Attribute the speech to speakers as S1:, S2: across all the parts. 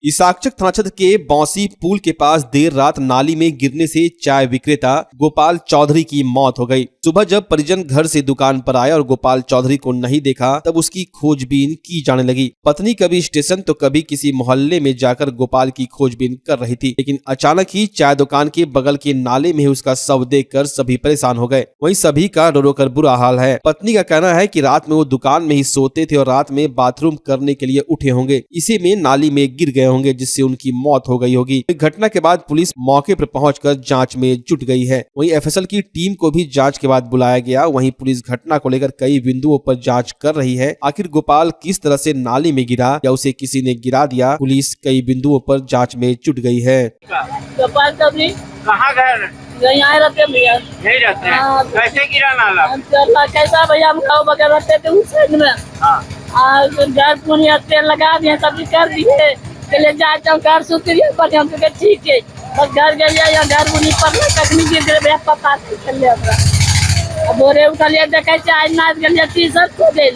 S1: इसाकचक थाना क्षेत्र के बौसी पुल के पास देर रात नाली में गिरने से चाय विक्रेता गोपाल चौधरी की मौत हो गई। सुबह जब परिजन घर से दुकान पर आए और गोपाल चौधरी को नहीं देखा तब उसकी खोजबीन की जाने लगी। पत्नी कभी स्टेशन तो कभी किसी मोहल्ले में जाकर गोपाल की खोजबीन कर रही थी, लेकिन अचानक ही चाय दुकान के बगल के नाले में उसका शव देखकर सभी परेशान हो गए। वहीं सभी का रो रो कर बुरा हाल है। पत्नी का कहना है कि रात में वो दुकान में ही सोते थे और रात में बाथरूम करने के लिए उठे होंगे, इसी में नाली में गिर गए होंगे जिससे उनकी मौत हो गई होगी। घटना के बाद पुलिस मौके पर पहुंचकर जांच में जुट गई है। वहीं एफएसएल की टीम को भी जांच के बाद बुलाया गया। वहीं पुलिस घटना को लेकर कई बिंदुओं पर जांच कर रही है। आखिर गोपाल किस तरह से नाली में गिरा या उसे किसी ने गिरा दिया, पुलिस कई बिंदुओं पर जांच में जुट गई है।
S2: गोपाल चौधरी कहाँ गए? यहाँ रहते भैया, यही रहते हैं। कैसे गिरा नाला? कैसा भैया, हम गाँव बगैर रहते थे उस साइड में। घर पुनिया तेल लगा दिए, सब्जी कर दिए, चले जाए घर सुतरिए पर हम तो ठीक है। बस घर गए या घर बुनी पर कखनी गिर गए भैया, पता चल गया। बोरे उठलिए देखे आज नाच गए टी-शर्ट को दे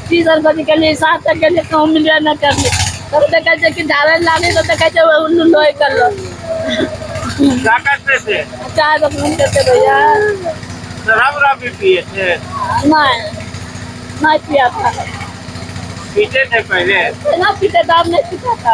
S2: टी-शर्ट को निकलिए साथ तक गए कहूँ मिलवे न कर तब देखे कि झाड़े लाने तो देखे उल्लू लोहे कर लो। क्या करते थे? चाय दुकान करते भैया। शराब भी पिए थे? नहीं पिया था। पीते थे पहले? ना पीते था, नहीं पीता था।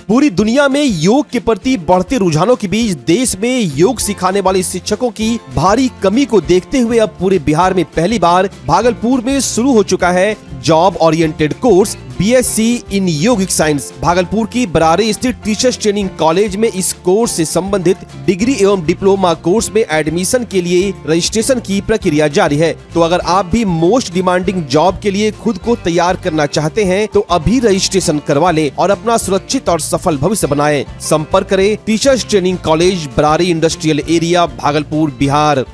S1: पूरी दुनिया में योग के प्रति बढ़ते रुझानों के बीच देश में योग सिखाने वाले शिक्षकों की भारी कमी को देखते हुए अब पूरे बिहार में पहली बार भागलपुर में शुरू हो चुका है जॉब ओरिएंटेड कोर्स BSc इन योगिक साइंस। भागलपुर की बरारी स्थित टीचर्स ट्रेनिंग कॉलेज में इस कोर्स से संबंधित डिग्री एवं डिप्लोमा कोर्स में एडमिशन के लिए रजिस्ट्रेशन की प्रक्रिया जारी है। तो अगर आप भी मोस्ट डिमांडिंग जॉब के लिए खुद को तैयार करना चाहते हैं तो अभी रजिस्ट्रेशन करवा लें और अपना सुरक्षित और सफल भविष्य बनाएं। संपर्क करें teachers training college, Barari industrial area, Bhagalpur, Bihar.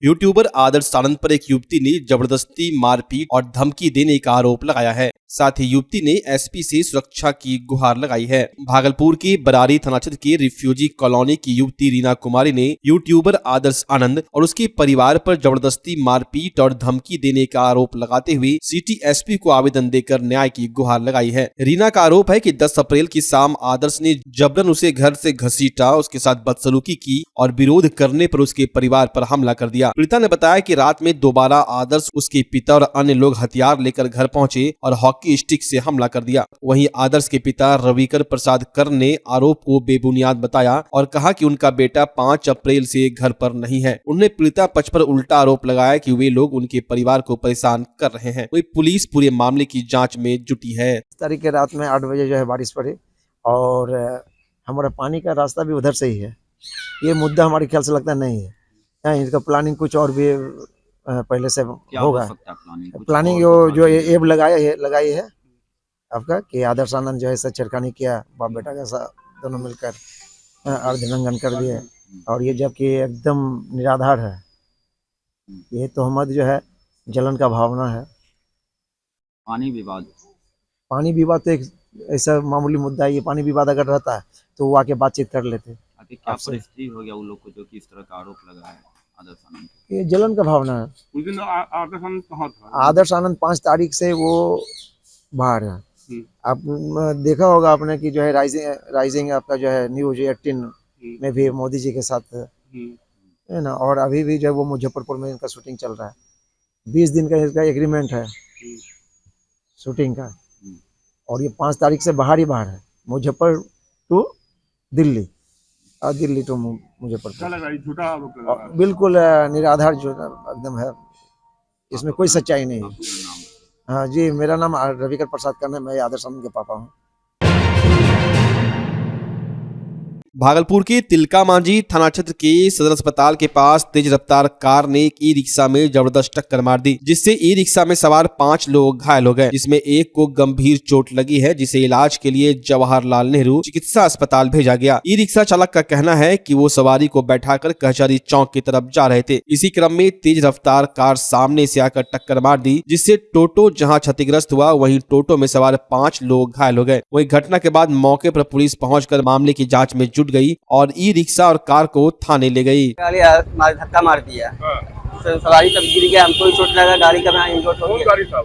S1: YouTuber Adarsh Anand पर एक युवती ने जबरदस्ती मारपीट और धमकी देने का आरोप लगाया है। साथ ही युवती ने एसपी से सुरक्षा की गुहार लगाई है। भागलपुर के बरारी थाना क्षेत्र के रिफ्यूजी कॉलोनी की युवती रीना कुमारी ने यूट्यूबर आदर्श आनंद और उसके परिवार पर जबरदस्ती मारपीट और धमकी देने का आरोप लगाते हुए सिटी एसपी को आवेदन देकर न्याय की गुहार लगाई है। रीना का आरोप है कि 10 अप्रैल की शाम आदर्श ने जबरन उसे घर से घसीटा, उसके साथ बदसलूकी की और विरोध करने पर उसके परिवार पर हमला कर दिया। पीड़िता ने बताया कि रात में दोबारा आदर्श, उसके पिता और अन्य लोग हथियार लेकर घर पहुंचे और हॉकी स्टिक से हमला कर दिया। वहीं आदर्श के पिता रविकर प्रसाद कर ने आरोप को बेबुनियाद बताया और कहा कि उनका बेटा 5 अप्रैल से घर पर नहीं है। उन्होंने पीड़िता पक्ष पर उल्टा आरोप लगाया कि वे लोग उनके परिवार को परेशान कर रहे हैं। वहीं पुलिस पूरे मामले की जाँच में जुटी है।
S3: इस तारीख के रात में 8 बजे जो है बारिश पड़ी और हमारा पानी का रास्ता भी उधर से ही है। ये मुद्दा हमारे ख्याल से लगता नहीं है। इसका प्लानिंग कुछ और भी पहले से होगा। प्लानिंग जो एब लगाई है आपका कि आदर्श आनंद जो है ऐसा छेड़खानी किया, बाप बेटा का दोनों मिलकर अर्धनंगन कर दिए और ये जबकि एकदम निराधार है। ये तोहमत जो है जलन का भावना है। पानी विवाद तो एक ऐसा मामूली मुद्दा है। ये पानी विवाद अगर रहता है तो वो आके बातचीत कर लेते।
S4: क्या परिस्थिति हो गया उन लोग को जो कि इस तरह का आरोप लगा है आदर्श आनंद?
S3: ये जलन का भावना है।
S4: उस दिन आदर्श आनंद कहाँ था?
S3: आदर्श आनंद 5 तारीख से वो बाहर है। आप देखा होगा आपने कि जो है राइजिंग आपका जो है न्यूज 18 में भी मोदी जी के साथ है ना, और अभी भी जो वो मुजफ्फरपुर में इनका शूटिंग चल रहा है। 20 दिन का इसका एग्रीमेंट है शूटिंग का और ये 5 तारीख से बाहर ही बाहर है। मुजफ्फर टू दिल्ली और दिल्ली टू मुजफ्फरपुर। बिल्कुल निराधार जो एकदम है, इसमें कोई सच्चाई नहीं है। हाँ जी, मेरा नाम रविकर प्रसाद करना है, मैं आदर्श आनंद के पापा हूँ।
S1: भागलपुर के तिलका मांझी थाना क्षेत्र के सदर अस्पताल के पास तेज रफ्तार कार ने एक ई रिक्शा में जबरदस्त टक्कर मार दी, जिससे ई रिक्शा में सवार 5 लोग घायल हो गए, जिसमें एक को गंभीर चोट लगी है, जिसे इलाज के लिए जवाहरलाल नेहरू चिकित्सा अस्पताल भेजा गया। ई रिक्शा चालक का कहना है कि वो सवारी को बैठाकर कचहरी चौक की तरफ जा रहे थे। इसी क्रम में तेज रफ्तार कार सामने से आकर टक्कर मार दी, जिससे टोटो जहाँ क्षतिग्रस्त हुआ वहीं टोटो में सवार 5 लोग घायल हो गए। वहीं घटना के बाद मौके पर पुलिस पहुंचकर मामले की जांच में जुट गई और ई रिक्शा और कार को थाने ले गई।
S5: धक्का मार दिया सवारी सब गिर गया, हमको भी चोट लगा, गाड़ी का मैं इंजोर हो गया।
S6: गाड़ी था?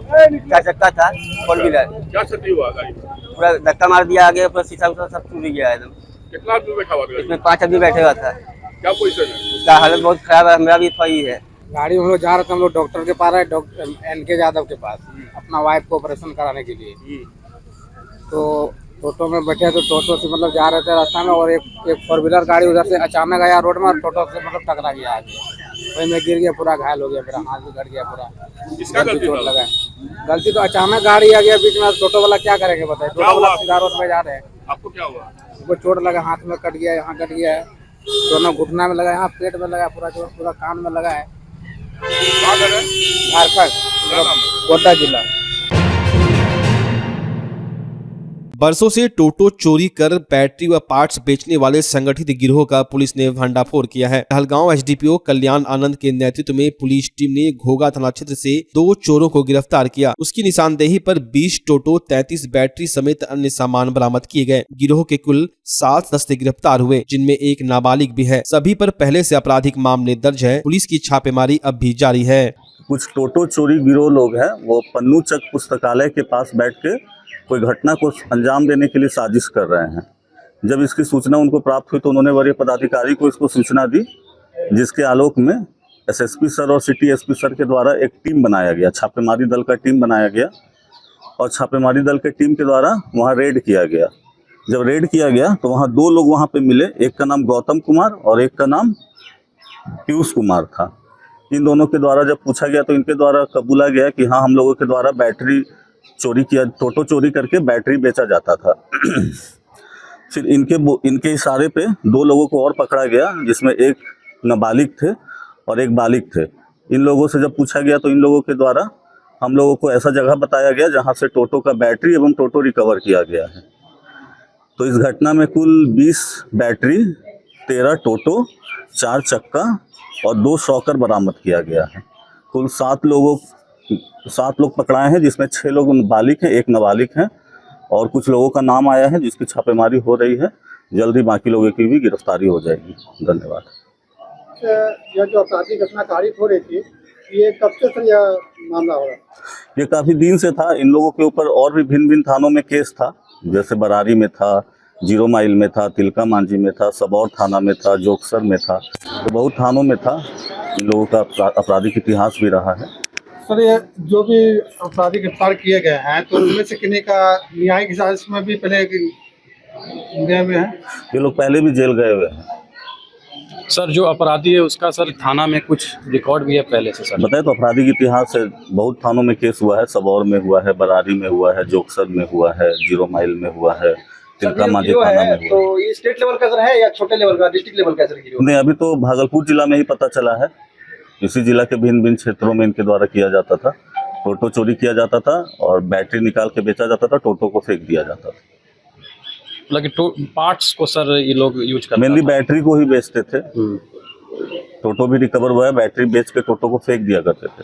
S5: 4 चक्का था, 4 व्हीलर।
S6: क्या क्षति हुआ गाड़ी में?
S5: पूरा धक्का मार दिया आगे, पूरा शीशा उसा सब टूट गया एकदम।
S6: कितना आदमी बैठा हुआ था गाड़ी में?
S5: इसमें 5 आदमी बैठे हुआ था।
S6: क्या पोजीशन है?
S5: उसका हालत बहुत खराब है, मेरा भी थोड़ी है।
S7: गाड़ी हम लोग जा रहे थे, हम लोग डॉक्टर के पास है, डॉक्टर NK यादव के पास, अपना वाइफ को ऑपरेशन कराने के लिए। तो टोटो में बैठे तो टोटो से मतलब जा रहे थे रास्ता में, और एक 4 व्हीलर गाड़ी उधर से अचानक आया रोड में, और टोटो से मतलब टकरा गया आगे, वही में गिर गया, पूरा घायल हो गया, मेरा हाथ भी कट गया पूरा।
S6: किसका गलती
S7: चोट
S6: था?
S7: लगा है। गलती तो अचानक गाड़ी आ गया बीच में, टोटो वाला क्या करेंगे बताए।
S6: क्या
S7: टोटो वाला
S6: हुआ?
S7: सीधा रोड में जा रहे हैं,
S6: आपको क्या हुआ?
S7: उनको चोट लगा, हाथ में कट गया, यहाँ कट गया है, दोनों घुटना में लगा, यहाँ पेट में लगा, पूरा चोट पूरा कान में लगा है।
S6: कहाँ घर है?
S7: झारखंड,
S6: क्या नाम है?
S7: गोड्डा जिला।
S1: बरसों से टोटो चोरी कर बैटरी व पार्ट्स बेचने वाले संगठित गिरोह का पुलिस ने भंडाफोड़ किया है। कहलगांव SDPO कल्याण आनंद के नेतृत्व में पुलिस टीम ने घोघा थाना क्षेत्र से 2 चोरों को गिरफ्तार किया। उसकी निशानदेही पर 20 टोटो, 33 बैटरी समेत अन्य सामान बरामद किए गए। गिरोह के कुल 7 दस्ते गिरफ्तार हुए, जिनमें एक नाबालिग भी है। सभी पर पहले से आपराधिक मामले दर्ज है। पुलिस की छापेमारी अब भी जारी है।
S8: कुछ टोटो चोरी गिरोह लोग हैं, वो पन्नू चक पुस्तकालय के पास बैठ के कोई घटना को अंजाम देने के लिए साजिश कर रहे हैं। जब इसकी सूचना उनको प्राप्त हुई तो उन्होंने वरीय पदाधिकारी को इसको सूचना दी, जिसके आलोक में SSP सर और सिटी SP सर के द्वारा एक टीम बनाया गया, छापेमारी दल का टीम बनाया गया, और छापेमारी दल के टीम के द्वारा वहाँ रेड किया गया। जब रेड किया गया तो वहाँ 2 लोग वहाँ पे मिले, एक का नाम गौतम कुमार और एक का नाम पीयूष कुमार था। इन दोनों के द्वारा जब पूछा गया तो इनके द्वारा कबूला गया कि हाँ, हम लोगों के द्वारा बैटरी चोरी किया, टोटो चोरी करके बैटरी बेचा जाता था। फिर इनके इशारे पे 2 लोगों को और पकड़ा गया, जिसमें एक नाबालिग थे और एक बालिग थे। इन लोगों से जब पूछा गया तो इन लोगों के द्वारा हम लोगों को ऐसा जगह बताया गया जहां से टोटो का बैटरी एवं टोटो रिकवर किया गया है। तो इस घटना में कुल 20 बैटरी, 13 टोटो, 4 चक्का और 2 शॉकर बरामद किया गया है। कुल 7 लोग पकड़ाए हैं, जिसमें 6 लोग बालिग हैं, 1 नाबालिग हैं, और कुछ लोगों का नाम आया है जिसकी छापेमारी हो रही है। जल्द ही बाकी लोगों की भी गिरफ्तारी हो जाएगी। धन्यवाद।
S9: यह जो आपराधिक घटना कारित हो रही थी, ये कब से सर यह मामला हो रहा है?
S8: ये काफ़ी दिन से था। इन लोगों के ऊपर और भी भिन्न भिन्न थानों में केस था, जैसे बरारी में था, 0 माइल में था, तिलका मांझी में था, सबौर थाना में था, जोगसर में था, तो बहुत थानों में था। इन लोगों का आपराधिक इतिहास भी रहा है।
S9: सर, ये जो भी अपराधी गिरफ्तार किए गए हैं, तो उनमें से किन्हीं का न्यायिक हिसाब में भी पहले गए हुए हैं?
S8: ये लोग पहले भी जेल गए हुए हैं।
S10: सर, जो अपराधी है उसका सर थाना में कुछ रिकॉर्ड भी है पहले से सर?
S8: बताए तो आपराधिक इतिहास है, बहुत थानों में केस हुआ है। सबौर में हुआ है, बरारी में हुआ है, जोगसर में हुआ है, 0 माइल में हुआ है, तिलका मांझी थाना में हुआ।
S9: तो ये स्टेट लेवल का सर है या छोटे लेवल का, डिस्ट्रिक्ट लेवल का सर?
S8: नहीं, अभी तो भागलपुर जिला में ही पता चला है। इसी जिला के भिन्न भिन्न क्षेत्रों में इनके द्वारा किया जाता था। टोटो चोरी किया जाता था और बैटरी निकाल के बेचा जाता था, टोटो को फेंक दिया जाता था।
S10: मतलब पार्ट्स को सर ये लोग यूज करते
S8: मेनली बैटरी को ही बेचते थे। टोटो भी रिकवर हुआ है, बैटरी बेच के टोटो को फेंक दिया करते थे।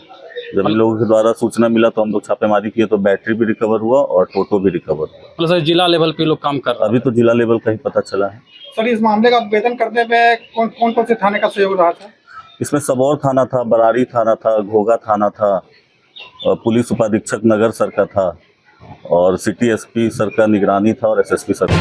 S8: जब इन लोगों के द्वारा सूचना मिला तो हम लोग छापेमारी किए तो बैटरी भी रिकवर हुआ और टोटो भी रिकवर हुआ।
S10: मतलब सर जिला लेवल पे लोग काम कर रहे हैं?
S8: अभी तो जिला लेवल का ही पता चला है।
S9: सर, इस मामले का वेतन करने में कौन से थाने का सहयोग रहा था?
S8: इसमें सबौर थाना था, बरारी थाना था, घोघा थाना था, और पुलिस उपाधीक्षक नगर सर का था, और सिटी SP सर का निगरानी था, और SSP सर का।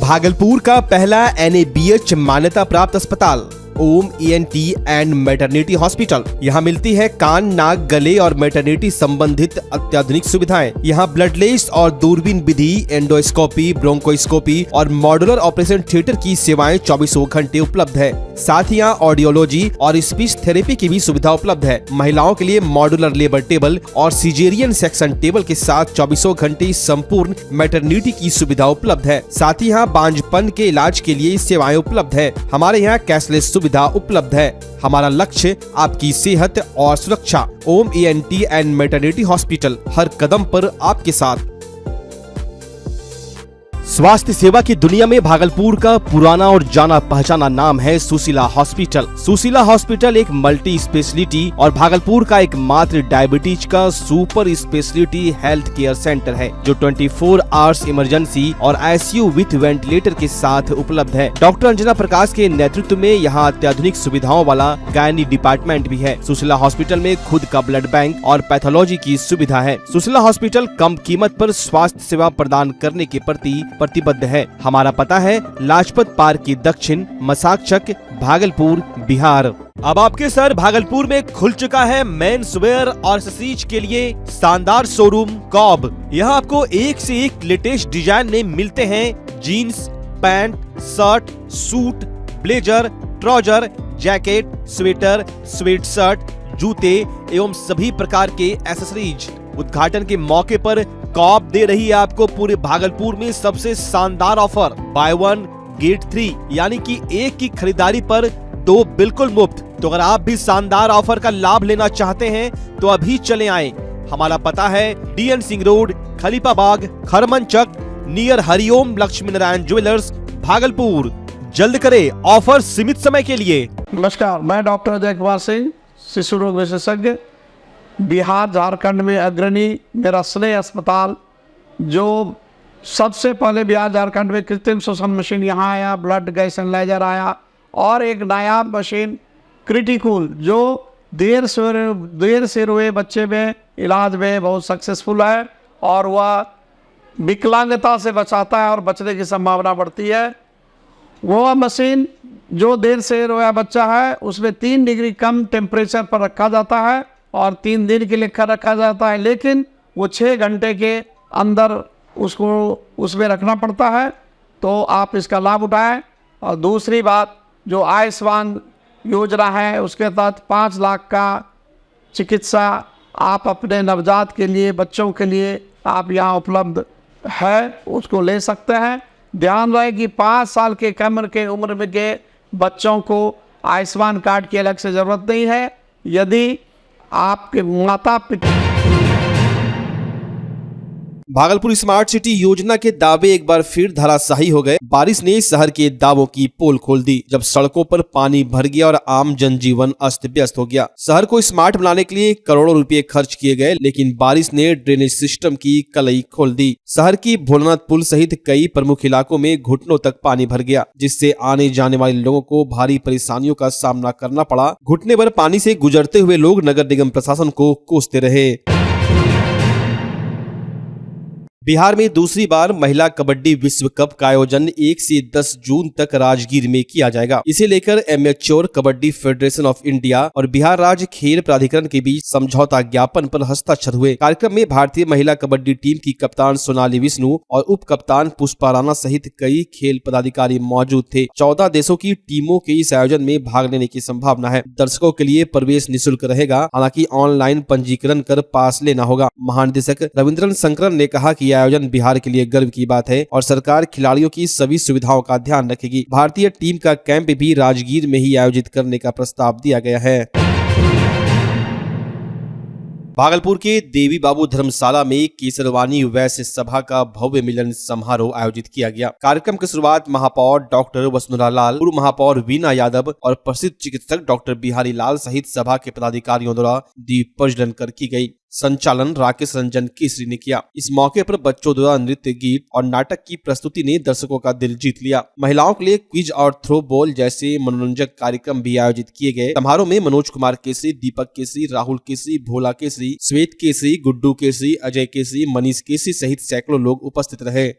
S1: भागलपुर का पहला NABH मान्यता प्राप्त अस्पताल ओम ENT एंड मैटरनिटी हॉस्पिटल। यहाँ मिलती है कान, नाक, गले और मैटरनिटी संबंधित अत्याधुनिक सुविधाएं। यहाँ ब्लडलेस और दूरबीन विधि, एंडोस्कोपी, ब्रोंकोस्कोपी और मॉड्यूलर ऑपरेशन थिएटर की सेवाएं 24 घंटे उपलब्ध है। साथ ही यहाँ ऑडियोलॉजी और स्पीच थेरेपी की भी सुविधा उपलब्ध है। महिलाओं के लिए मॉड्यूलर लेबर टेबल और सिजेरियन सेक्शन टेबल के साथ 24 घंटे संपूर्ण मैटरनिटी की सुविधा उपलब्ध है। साथ ही यहाँ बांझपन के इलाज के लिए सेवाएं उपलब्ध है। हमारे यहाँ कैशलेस सुविधा उपलब्ध है। हमारा लक्ष्य आपकी सेहत और सुरक्षा। ओम ENT एंड मैटरनिटी हॉस्पिटल, हर कदम पर आपके साथ। स्वास्थ्य सेवा की दुनिया में भागलपुर का पुराना और जाना पहचाना नाम है सुशीला हॉस्पिटल। सुशीला हॉस्पिटल एक मल्टी स्पेशलिटी और भागलपुर का एकमात्र डायबिटीज का super speciality health care centre है, जो 24 आवर्स इमरजेंसी और ICU विथ वेंटिलेटर के साथ उपलब्ध है। डॉक्टर अंजना प्रकाश के नेतृत्व में यहाँ अत्याधुनिक सुविधाओं वाला गायनी डिपार्टमेंट भी है। सुशीला हॉस्पिटल में खुद का ब्लड बैंक और पैथोलॉजी की सुविधा है। सुशीला हॉस्पिटल कम कीमत पर स्वास्थ्य सेवा प्रदान करने के प्रति प्रतिबद्ध है। हमारा पता है लाजपत पार्क की दक्षिण, मसाकचक, भागलपुर, बिहार। अब आपके सर भागलपुर में खुल चुका है मेंस वेयर और एक्सेसरीज के लिए शानदार शोरूम कॉब। यहाँ आपको एक से एक लेटेस्ट डिजाइन में मिलते हैं jeans, pant, shirt, suit, blazer, trouser, jacket, sweater, sweat shirt, जूते एवं सभी प्रकार के एक्सेसरीज। उद्घाटन के मौके पर कॉब दे रही है आपको पूरे भागलपुर में सबसे शानदार ऑफर, बाय 1 गेट 3, यानी कि एक की खरीदारी पर 2 बिल्कुल मुफ्त। तो अगर आप भी शानदार ऑफर का लाभ लेना चाहते हैं तो अभी चले आए। हमारा पता है DN सिंह रोड, खलीफा बाग, खरमन चक, नियर हरिओम लक्ष्मी नारायण ज्वेलर्स, भागलपुर। जल्द करे, ऑफर सीमित समय के लिए।
S11: नमस्कार, मैं डॉक्टर अजय कुमार सिंह, शिशु रोग विशेषज्ञ, बिहार झारखंड में अग्रणी मेरा स्नेह अस्पताल, जो सबसे पहले बिहार झारखंड में कृत्रिम श्वसन मशीन यहाँ आया, ब्लड गैस एनालाइजर आया, और एक नायाब मशीन क्रिटिकल जो देर से रोए बच्चे में इलाज में बहुत सक्सेसफुल है और वह विकलांगता से बचाता है और बचने की संभावना बढ़ती है। वह मशीन जो देर से रोया बच्चा है उसमें 3 डिग्री कम टेम्परेचर पर रखा जाता है और 3 दिन के लिए रखा जाता है, लेकिन वो 6 घंटे के अंदर उसको उसमें रखना पड़ता है। तो आप इसका लाभ उठाएं। और दूसरी बात, जो आयुष्मान योजना है उसके तहत 5 लाख का चिकित्सा आप अपने नवजात के लिए, बच्चों के लिए आप यहाँ उपलब्ध है, उसको ले सकते हैं। ध्यान रहे कि 5 साल के कम के उम्र में के बच्चों को आयुष्मान कार्ड की अलग से ज़रूरत नहीं है। यदि आपके माता पिता
S1: भागलपुर स्मार्ट सिटी योजना के दावे एक बार फिर धराशायी हो गए। बारिश ने शहर के दावों की पोल खोल दी, जब सड़कों पर पानी भर गया और आम जनजीवन अस्त व्यस्त हो गया। शहर को स्मार्ट बनाने के लिए करोड़ों रुपए खर्च किए गए, लेकिन बारिश ने ड्रेनेज सिस्टम की कलई खोल दी। शहर की भोलानाथ पुल सहित कई प्रमुख इलाकों में घुटनों तक पानी भर गया, जिससे आने जाने वाले लोगों को भारी परेशानियों का सामना करना पड़ा। घुटने भर पानी से गुजरते हुए लोग नगर निगम प्रशासन को कोसते रहे। बिहार में दूसरी बार महिला कबड्डी विश्व कप का आयोजन 1 से 10 जून तक राजगीर में किया जाएगा। इसे लेकर amateur kabaddi federation of India और बिहार राज्य खेल प्राधिकरण के बीच समझौता ज्ञापन पर हस्ताक्षर हुए। कार्यक्रम में भारतीय महिला कबड्डी टीम की कप्तान सोनाली विष्णु और उप कप्तान पुष्पा राणा सहित कई खेल पदाधिकारी मौजूद थे। 14 देशों की टीमों के इस आयोजन में भाग लेने की संभावना है। दर्शकों के लिए प्रवेश निःशुल्क रहेगा, हालांकि ऑनलाइन पंजीकरण कर पास लेना होगा। महानिदेशक रविंद्रन शंकरन ने कहा कि आयोजन बिहार के लिए गर्व की बात है और सरकार खिलाड़ियों की सभी सुविधाओं का ध्यान रखेगी। भारतीय टीम का कैंप भी राजगीर में ही आयोजित करने का प्रस्ताव दिया गया है। भागलपुर के देवी बाबू धर्मशाला में केसरवानी वैश्य सभा का भव्य मिलन समारोह आयोजित किया गया। कार्यक्रम की शुरुआत महापौर डॉक्टर वसुंधरा लाल, पूर्व महापौर वीना यादव और प्रसिद्ध चिकित्सक डॉक्टर बिहारी लाल सहित सभा के पदाधिकारियों द्वारा दीप प्रज्वलन कर की गई। संचालन राकेश रंजन केसरी ने किया। इस मौके पर बच्चों द्वारा नृत्य, गीत और नाटक की प्रस्तुति ने दर्शकों का दिल जीत लिया। महिलाओं के लिए क्विज और थ्रो बॉल जैसे मनोरंजक कार्यक्रम भी आयोजित किए गए। समारोह में मनोज कुमार केसरी, दीपक केसरी, राहुल केसरी, भोला केसरी, श्वेत केसरी, गुड्डू केसरी, अजय केसरी, मनीष केसरी सहित सैकड़ों लोग उपस्थित रहे।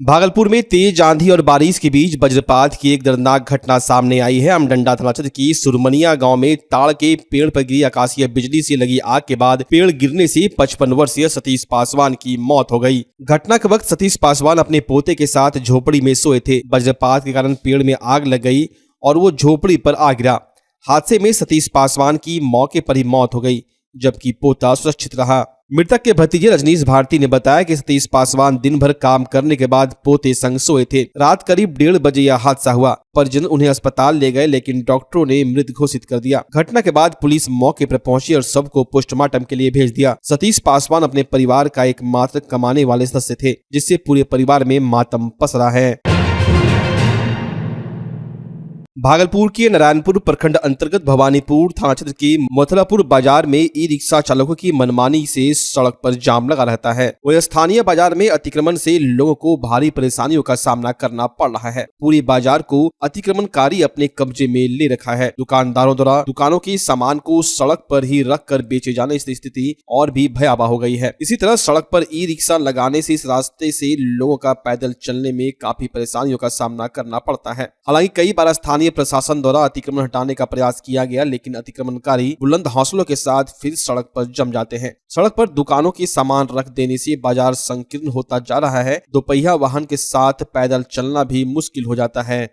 S1: भागलपुर में तेज आंधी और बारिश के बीच वज्रपात की एक दर्दनाक घटना सामने आई है। अमडंडा थाना क्षेत्र की सुरमनिया गांव में ताड़ के पेड़ पर गिरी आकाशीय बिजली से लगी आग के बाद पेड़ गिरने से 55 वर्षीय सतीश पासवान की मौत हो गई। घटना के वक्त सतीश पासवान अपने पोते के साथ झोपड़ी में सोए थे। वज्रपात के कारण पेड़ में आग लग गई और वो झोपड़ी पर आ गिरा। हादसे में सतीश पासवान की मौके पर ही मौत हो गई, जबकि पोता सुरक्षित रहा। मृतक के भतीजे रजनीश भारती ने बताया कि सतीश पासवान दिन भर काम करने के बाद पोते संग सोए थे। रात करीब 1:30 बजे यह हादसा हुआ। परिजन उन्हें अस्पताल ले गए, लेकिन डॉक्टरों ने मृत घोषित कर दिया। घटना के बाद पुलिस मौके पर पहुंची और शव को पोस्टमार्टम के लिए भेज दिया। सतीश पासवान अपने परिवार का एकमात्र कमाने वाले सदस्य थे, जिससे पूरे परिवार में मातम पसरा है। भागलपुर के नारायणपुर प्रखंड अंतर्गत भवानीपुर थाना क्षेत्र के मथुरापुर बाजार में ई रिक्शा चालकों की मनमानी से सड़क पर जाम लगा रहता है। वह स्थानीय बाजार में अतिक्रमण से लोगों को भारी परेशानियों का सामना करना पड़ रहा है। पूरे बाजार को अतिक्रमणकारी अपने कब्जे में ले रखा है। दुकानदारों द्वारा दुकानों के सामान को सड़क पर ही रख कर बेचे जाने से स्थिति और भी भयावह हो गई है। इसी तरह सड़क पर ई रिक्शा लगाने से इस रास्ते से लोगों का पैदल चलने में काफी परेशानियों का सामना करना पड़ता है। हालांकि कई बार स्थानीय प्रशासन द्वारा अतिक्रमण हटाने का प्रयास किया गया, लेकिन अतिक्रमणकारी बुलंद हौसलों के साथ फिर सड़क पर जम जाते हैं। सड़क पर दुकानों के सामान रख देने से बाजार संकीर्ण होता जा रहा है। दोपहिया वाहन के साथ पैदल चलना भी मुश्किल हो जाता है।